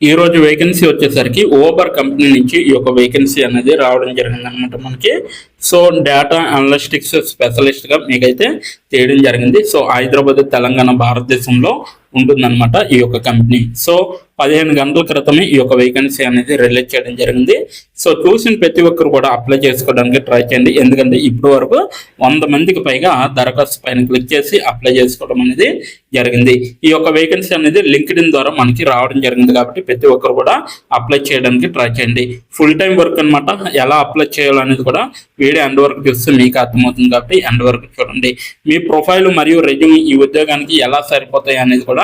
ఈ రోజు వేకెన్సీ వచ్చేసరికి ఓబర్ కంపెనీ నుంచి ఈ యొక్క వేకెన్సీ అనేది రావడం జరిగింది అనమాట మనకి. సో డేటా అనలిస్టిక్స్ స్పెషలిస్ట్ గా మీకైతే చేయడం జరిగింది. సో హైదరాబాద్, తెలంగాణ, భారతదేశంలో ఉంటుందన్నమాట ఈ యొక్క కంపెనీ. సో 15 గంటల క్రితమే ఈ యొక్క వేకెన్సీ అనేది రిలీజ్ చేయడం జరిగింది. సో చూసిన ప్రతి ఒక్కరు కూడా అప్లై చేసుకోవడానికి ట్రై చేయండి. ఎందుకంటే ఇప్పటి వరకు 100 మందికి పైగా దరఖాస్తు పైన క్లిక్ చేసి అప్లై చేసుకోవడం అనేది జరిగింది. ఈ యొక్క వేకెన్సీ అనేది లింక్డ్ఇన్ ద్వారా మనకి రావడం జరిగింది కాబట్టి ప్రతి ఒక్కరు కూడా అప్లై చేయడానికి ట్రై చేయండి. ఫుల్ టైం వర్క్ అనమాట. ఎలా అప్లై చేయాలనేది కూడా వీడియో ఎండ్ వరకు చూస్తే మీకు అర్థమవుతుంది కాబట్టి ఎండ్ వరకు చూడండి. మీ ప్రొఫైల్ మరియు రెజ్యూమ్ ఈ ఉద్యోగానికి ఎలా సరిపోతాయి అనేది కూడా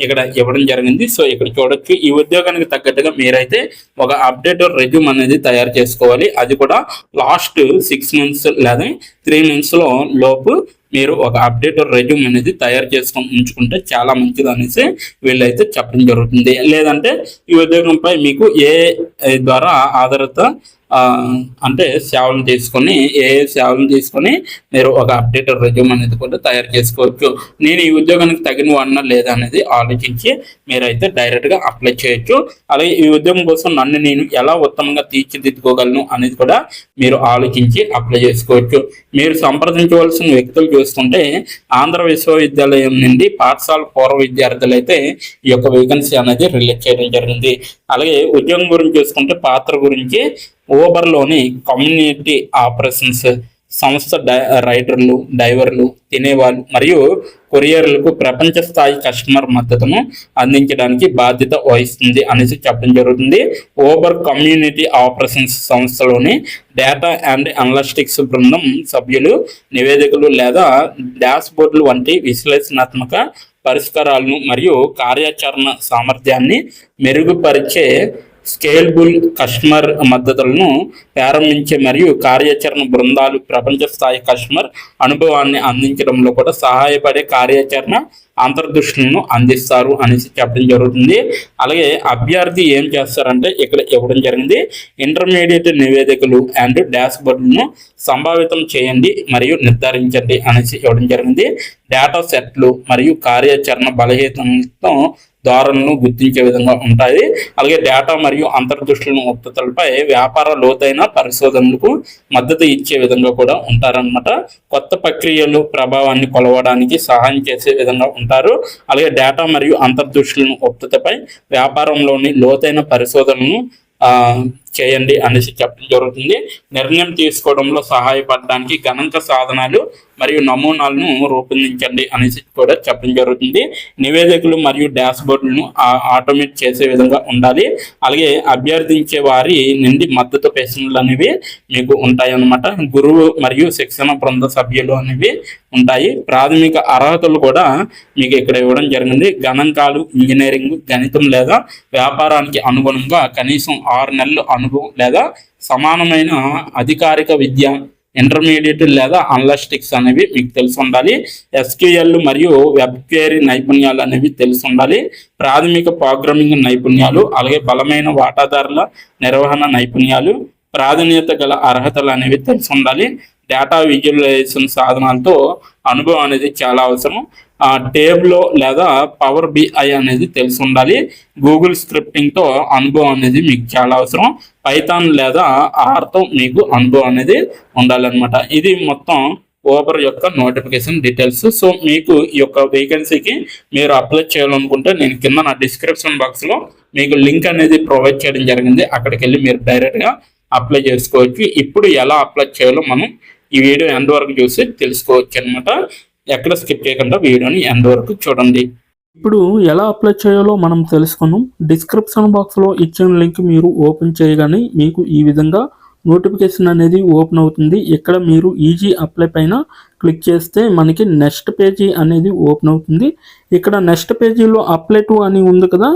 ఇక్కడ ఇవ్వడం జరిగింది. సో ఇక్కడ చూడొచ్చు. ఈ ఉద్యోగానికి తగ్గట్టుగా మీరైతే ఒక అప్డేటెడ్ రెజ్యూమ్ అనేది తయారు చేసుకోవాలి. అది కూడా లాస్ట్ 6 మంత్స్ లేదా 3 మంత్స్ లోపు మీరు ఒక అప్డేటెడ్ రెజ్యూమ్ అనేది తయారు చేసుకొని ఉంచుకుంటే చాలా మంచిది అనేసి వీళ్ళైతే చెప్పడం జరుగుతుంది. లేదంటే ఈ ఉద్యోగంపై మీకు ఏ ద్వారా ఆధారిత అంటే సేవలు తీసుకొని మీరు ఒక అప్డేటెడ్ రెజ్యూమ్ అనేది కూడా తయారు చేసుకోవచ్చు. నేను ఈ ఉద్యోగానికి తగిన వాడినా లేదా అనేది ఆలోచించి మీరైతే డైరెక్ట్గా అప్లై చేయొచ్చు. అలాగే ఈ ఉద్యోగం కోసం నన్ను నేను ఎలా ఉత్తమంగా తీర్చిదిద్దుకోగలను అనేది కూడా మీరు ఆలోచించి అప్లై చేసుకోవచ్చు. మీరు సంప్రదించవలసిన వ్యక్తులు చూస్తుంటే ఆంధ్ర విశ్వవిద్యాలయం నుండి పాఠశాల పూర్వ విద్యార్థులు అయితే ఈ యొక్క వేకెన్సీ అనేది రిలీజ్ చేయడం జరిగింది. అలాగే ఉద్యోగం గురించి చూసుకుంటే పాత్ర గురించి ఓబర్లోని కమ్యూనిటీ ఆపరేషన్స్ సంస్థ రైడర్లు, డ్రైవర్లు, తినేవాళ్ళు మరియు కొరియర్లకు ప్రపంచ స్థాయి కస్టమర్ మద్దతును అందించడానికి బాధ్యత వహిస్తుంది అనేసి చెప్పడం జరుగుతుంది. ఓబర్ కమ్యూనిటీ ఆపరేషన్స్ సంస్థలోని డేటా అండ్ అనలిస్టిక్స్ బృందం సభ్యులు నివేదికలు లేదా డాష్ బోర్డులు వంటి విశ్లేషణాత్మక పరిష్కారాలను మరియు కార్యాచరణ సామర్థ్యాన్ని మెరుగుపరిచే స్కేలబుల్ కస్టమర్ మద్దతులను ప్రారంభించే మరియు కార్యాచరణ బృందాలు ప్రపంచ స్థాయి కస్టమర్ అనుభవాన్ని అందించడంలో కూడా సహాయపడే కార్యాచరణ అంతర్దృష్టులను అందిస్తారు అనేసి చెప్పడం జరుగుతుంది. అలాగే అభ్యర్థి ఏం చేస్తారంటే ఇక్కడ ఇవ్వడం జరిగింది. ఇంటర్మీడియట్ నివేదికలు అండ్ డాష్ బోర్డులను సంభావితం చేయండి మరియు నిర్ధారించండి అనేసి ఇవ్వడం జరిగింది. డేటా సెట్లు మరియు కార్యాచరణ బలహీనతలతో ధోరణులను గుర్తించే విధంగా ఉంటాయి. అలాగే డేటా మరియు అంతర్దృష్టులను ఉత్పత్తులపై వ్యాపార లోతైన పరిశోధనలకు మద్దతు ఇచ్చే విధంగా కూడా ఉంటారన్నమాట. కొత్త ప్రక్రియలు ప్రభావాన్ని కొలవడానికి సహాయం చేసే విధంగా ఉంటారు. అలాగే డేటా మరియు అంతర్దృష్టులను ఉత్పత్తిపై వ్యాపారంలోని లోతైన పరిశోధనలను చేయండి అనేసి చెప్పడం జరుగుతుంది. నిర్ణయం తీసుకోవడంలో సహాయపడడానికి గణాంక సాధనాలు మరియు నమూనాలను రూపొందించండి అనేసి కూడా చెప్పడం జరుగుతుంది. నివేదికలు మరియు డాష్ బోర్డులను ఆటోమేట్ చేసే విధంగా ఉండాలి. అలాగే అభ్యర్థించే వారి నుండి మద్దతు ప్రశ్నలు అనేవి మీకు ఉంటాయి అన్నమాట. గురువు మరియు శిక్షణ బృంద సభ్యులు అనేవి ఉంటాయి. ప్రాథమిక అర్హతలు కూడా మీకు ఇక్కడ ఇవ్వడం జరిగింది. గణాంకాలు, ఇంజనీరింగ్, గణితం లేదా వ్యాపారానికి అనుగుణంగా కనీసం 6 నెలలు అనుభవం లేదా సమానమైన అధికారిక విద్య, ఇంటర్మీడియట్ లేదా అనలిస్టిక్స్ అనేవి మీకు తెలిసి ఉండాలి. SQL మరియు వెబ్ క్వెరీ నైపుణ్యాలు అనేవి తెలిసి ఉండాలి. ప్రాథమిక ప్రోగ్రామింగ్ నైపుణ్యాలు, అలాగే బలమైన వాటాదారుల నిర్వహణ నైపుణ్యాలు, ప్రాధాన్యత గల అర్హతలు అనేవి తెలిసి ఉండాలి. డేటా విజువలైజేషన్ సాధనాలతో అనుభవం అనేది చాలా అవసరం. టేబుల్లో లేదా పవర్ BI అనేది తెలిసి ఉండాలి. గూగుల్ స్క్రిప్టింగ్తో అనుభవం అనేది మీకు చాలా అవసరం. పైథాన్ లేదా ఆర్తో మీకు అనుభవం అనేది ఉండాలన్నమాట. ఇది మొత్తం ఓబర్ యొక్క నోటిఫికేషన్ డీటెయిల్స్. సో మీకు ఈ యొక్క వేకెన్సీకి మీరు అప్లై చేయాలనుకుంటే నేను కింద నా డిస్క్రిప్షన్ బాక్స్లో మీకు లింక్ అనేది ప్రొవైడ్ చేయడం జరిగింది. అక్కడికి వెళ్ళి మీరు డైరెక్ట్గా అప్లై చేసుకోవచ్చు. ఇప్పుడు ఎలా అప్లై చేయాలో మనం ఈ వీడియో ఎండ్ వరకు చూసి తెలుసుకోవచ్చు అనమాట. ఎక్కడ స్కిప్ చేయకుండా వీడియోని ఎండ్ వరకు చూడండి. ఇప్పుడు ఎలా అప్లై చేయాలో మనం తెలుసుకున్నాం. డిస్క్రిప్షన్ బాక్స్లో ఇచ్చిన లింక్ మీరు ఓపెన్ చేయగానే మీకు ఈ విధంగా నోటిఫికేషన్ అనేది ఓపెన్ అవుతుంది. ఇక్కడ మీరు ఈజీ అప్లై పైన క్లిక్ చేస్తే మనకి నెక్స్ట్ పేజీ అనేది ఓపెన్ అవుతుంది. ఇక్కడ నెక్స్ట్ పేజీలో అప్లై టు అని ఉంది కదా,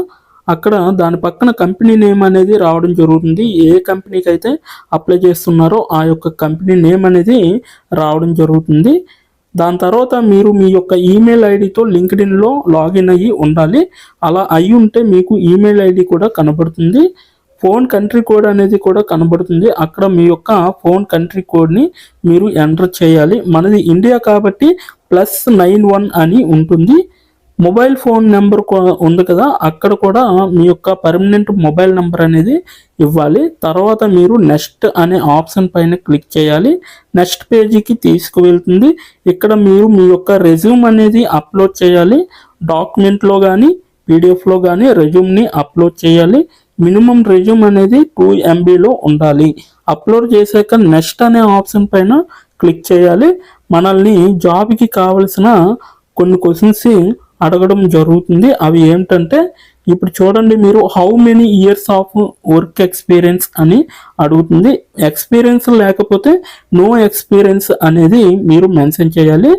అక్కడ దాని పక్కన కంపెనీ నేమ్ అనేది రావడం జరుగుతుంది. ఏ కంపెనీకి అయితే అప్లై చేస్తున్నారో ఆ యొక్క కంపెనీ నేమ్ అనేది రావడం జరుగుతుంది. దాని తర్వాత మీరు మీ యొక్క ఈమెయిల్ ఐడితో లింక్డ్ఇన్లో లాగిన్ అయ్యి ఉండాలి. అలా అయ్యి ఉంటే మీకు ఈమెయిల్ ఐడి కూడా కనబడుతుంది. ఫోన్ కంట్రీ కోడ్ అనేది కూడా కనబడుతుంది. అక్కడ మీ యొక్క ఫోన్ కంట్రీ కోడ్ని మీరు ఎంటర్ చేయాలి. మనది ఇండియా కాబట్టి +91 అని ఉంటుంది. మొబైల్ ఫోన్ నెంబర్ ఉంది కదా, అక్కడ కూడా మీ యొక్క పర్మనెంట్ మొబైల్ నెంబర్ అనేది ఇవ్వాలి. తర్వాత మీరు నెక్స్ట్ అనే ఆప్షన్ పైన క్లిక్ చేయాలి. నెక్స్ట్ పేజీకి తీసుకువెళ్తుంది. ఇక్కడ మీరు మీ యొక్క రెజ్యూమ్ అనేది అప్లోడ్ చేయాలి. డాక్యుమెంట్లో కానీ పీడిఎఫ్లో కానీ రెజ్యూమ్ని అప్లోడ్ చేయాలి. మినిమం రెజ్యూమ్ అనేది 2 MBలో ఉండాలి. అప్లోడ్ చేశాక నెక్స్ట్ అనే ఆప్షన్ పైన క్లిక్ చేయాలి. మనల్ని జాబ్కి కావలసిన కొన్ని క్వశ్చన్స్ అడగడం జరుగుతుంది. అవి ఏంటంటే ఇప్పుడు చూడండి, మీరు how many years of work experience అని అడుగుతుంది. ఎక్స్పీరియన్స్ లేకపోతే నో ఎక్స్పీరియన్స్ అనేది మీరు మెన్షన్ చేయాలి.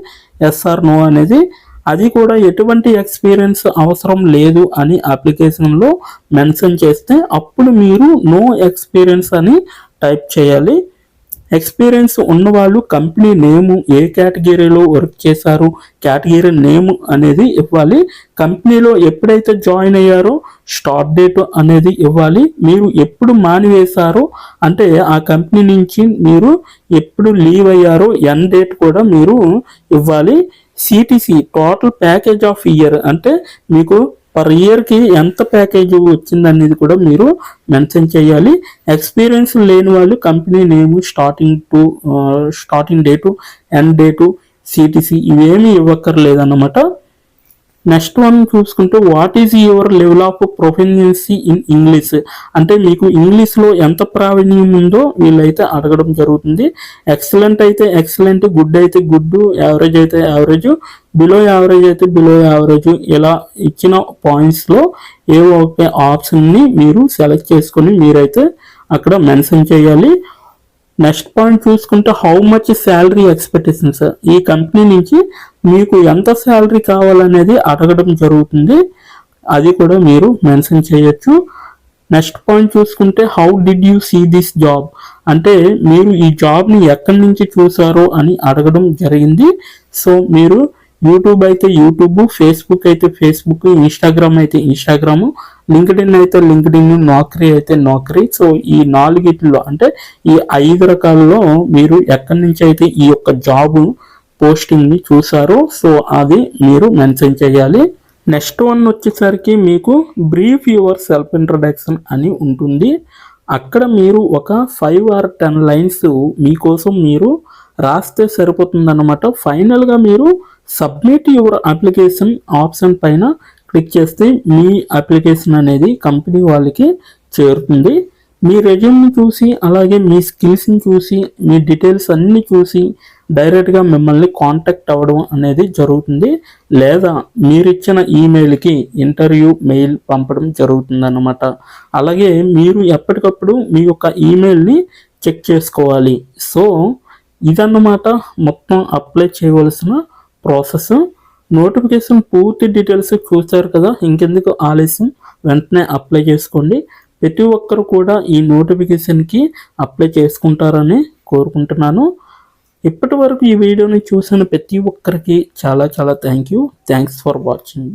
ఎస్ ఆర్ నో అనేది. అది కూడా ఎటువంటి ఎక్స్పీరియన్స్ అవసరం లేదు అని అప్లికేషన్లో మెన్షన్ చేస్తే అప్పుడు మీరు నో ఎక్స్పీరియన్స్ అని టైప్ చేయాలి. ఎక్స్పీరియన్స్ ఉన్నవాళ్ళు కంపెనీ నేము, ఏ కేటగిరీలో వర్క్ చేశారు, కేటగిరీ నేమ్ అనేది ఇవ్వాలి. కంపెనీలో ఎప్పుడైతే జాయిన్ అయ్యారో స్టార్ట్ డేట్ అనేది ఇవ్వాలి. మీరు ఎప్పుడు మానివేశారో అంటే ఆ కంపెనీ నుంచి మీరు ఎప్పుడు లీవ్ అయ్యారో ఎండ్ డేట్ కూడా మీరు ఇవ్వాలి. CTC total package of year అంటే మీకు పర్ ఇయర్కి ఎంత ప్యాకేజ్ వచ్చిందనేది కూడా మీరు మెన్షన్ చేయాలి. ఎక్స్పీరియన్స్ లేని వాళ్ళు company name, starting date, end date, CTC ఇవేమీ ఇవ్వక్కర్లేదన్నమాట. నెక్స్ట్ వన్ చూసుకుంటే what is your level of proficiency in English అంటే మీకు ఇంగ్లీష్లో ఎంత ప్రావీణ్యం ఉందో వీళ్ళైతే అడగడం జరుగుతుంది. ఎక్సలెంట్ అయితే ఎక్సలెంట్, గుడ్ అయితే గుడ్, యావరేజ్ అయితే యావరేజ్, బిలో యావరేజ్ అయితే బిలో యావరేజ్, ఇలా ఇచ్చిన పాయింట్స్లో ఏ ఒక ఆప్షన్ని మీరు సెలెక్ట్ చేసుకొని మీరైతే అక్కడ మెన్షన్ చేయాలి. నెక్స్ట్ పాయింట్ చూసుకుంటే హౌ మచ్ శాలరీ ఎక్స్పెక్టేషన్స్, ఈ కంపెనీ నుంచి మీకు ఎంత శాలరీ కావాలనేది అడగడం జరుగుతుంది. అది కూడా మీరు మెన్షన్ చేయొచ్చు. నెక్స్ట్ పాయింట్ చూసుకుంటే how did you see this job అంటే మీరు ఈ జాబ్ని ఎక్కడి నుంచి చూసారో అని అడగడం జరిగింది. సో మీరు యూట్యూబ్ అయితే యూట్యూబ్, ఫేస్బుక్ అయితే ఫేస్బుక్, ఇన్స్టాగ్రామ్ అయితే ఇన్స్టాగ్రామ్, లింక్డ్ఇన్ అయితే లింక్డ్ఇన్, నౌకరీ అయితే నౌకరీ. సో ఈ 4 అంటే ఈ 5 రకాలలో మీరు ఎక్కడి నుంచి అయితే ఈ యొక్క జాబ్ పోస్టింగ్ని చూసారో సో అది మీరు మెన్షన్ చేయాలి. నెక్స్ట్ వన్ వచ్చేసరికి మీకు బ్రీఫ్ యువర్ సెల్ఫ్ ఇంట్రడక్షన్ అని ఉంటుంది. అక్కడ మీరు ఒక 5 or 10 లైన్స్ మీకోసం మీరు రాస్తే సరిపోతుందన్నమాట. ఫైనల్గా మీరు సబ్మిట్ యువర్ అప్లికేషన్ ఆప్షన్ పైన క్లిక్ చేస్తే మీ అప్లికేషన్ అనేది కంపెనీ వాళ్ళకి చేరుతుంది. మీ రెజ్యూమ్ని చూసి అలాగే మీ స్కిల్స్ని చూసి మీ డీటెయిల్స్ అన్నీ చూసి డైరెక్ట్గా మిమ్మల్ని కాంటాక్ట్ అవ్వడం అనేది జరుగుతుంది. లేదా మీరిచ్చిన ఈమెయిల్కి ఇంటర్వ్యూ మెయిల్ పంపడం జరుగుతుంది అన్నమాట. అలాగే మీరు ఎప్పటికప్పుడు మీ యొక్క ఈమెయిల్ని చెక్ చేసుకోవాలి. సో ఇదన్నమాట మొత్తం అప్లై చేయవలసిన ప్రాసెస్. నోటిఫికేషన్ పూర్తి డీటెయిల్స్ చూశారు కదా, ఇంకెందుకు ఆలస్యం, వెంటనే అప్లై చేసుకోండి. ప్రతి ఒక్కరు కూడా ఈ నోటిఫికేషన్కి అప్లై చేసుకుంటారని కోరుకుంటున్నాను. ఇప్పటి వరకు ఈ వీడియోని చూసిన ప్రతి ఒక్కరికి చాలా చాలా థ్యాంక్స్ ఫర్ వాచింగ్.